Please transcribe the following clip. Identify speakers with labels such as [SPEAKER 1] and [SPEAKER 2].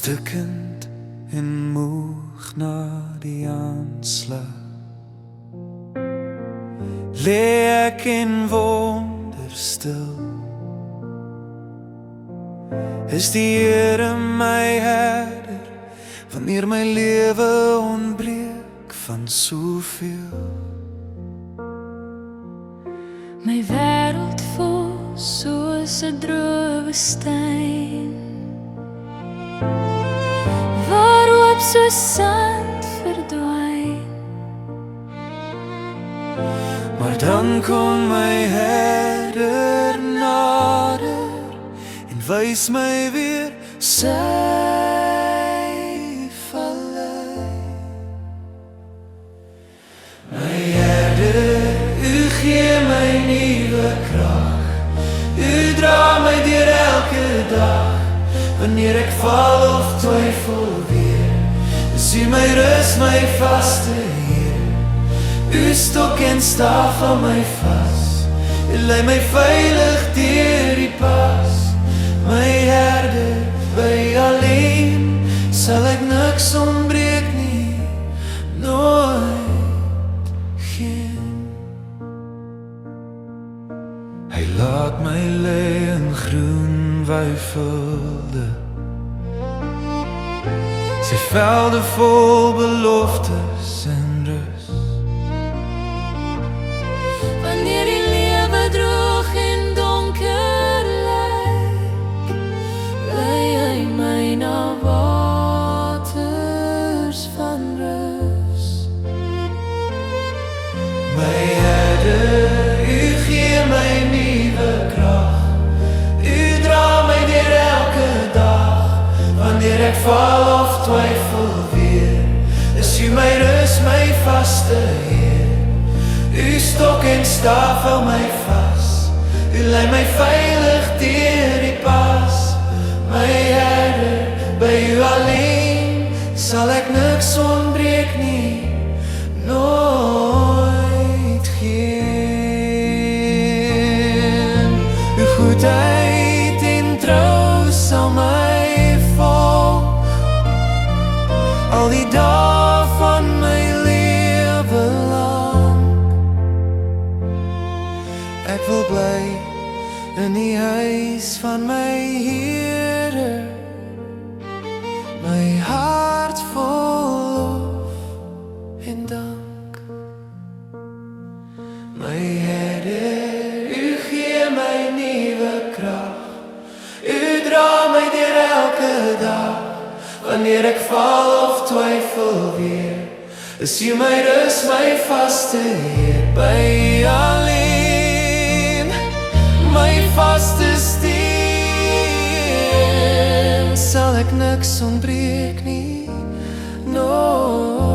[SPEAKER 1] stikkend en moeg na die aanslag. Lê ek in wonder stil, is die Here my herder, wanneer my lewe ontbreek van soveel.
[SPEAKER 2] My wêreld vol soos 'n droë woestyn, waarop soos sand verdwyn.
[SPEAKER 1] Maar dan kom my herder nader en wys my weer sy vallei. My herder, u gee my nuwe krag, u dra my deur elke dag. Wanneer ek val of twyfel weer, is u my rus, my vaste Heer. U stok en staf hou my vas, u lei my veilig deur die pas. My herder, by u alleen sal ek niks ontbreek nie, nooit geen. Hy laat my lê in groen weivelde, sy velde vol beloftes en rus.
[SPEAKER 2] Wanneer die lewe droog en donker lyk, lei hy my na waters van rus.
[SPEAKER 1] My herder, u gee my nuwe krag, u dra my deur elke dag. Wanneer ek val of twyfel weer, is u my rus, my vaste Heer. U stok en staf hou my vas, u lei my veilig deur die pas. My herder, by u alleen sal ek niks ontbreek nie, nooit geen. U goedheid en trou sal my volg, al die dae van my lewe lang. Ek wil bly in die huis van my Here, my hart vol lof en dank. My herder, u gee my nuwe krag, u dra my deur elke dag. Wanneer ek val of twyfel weer, is u my rus, my vaste Heer. By u alleen, my vaste steen, sal ek niks ontbreek nie, nooit.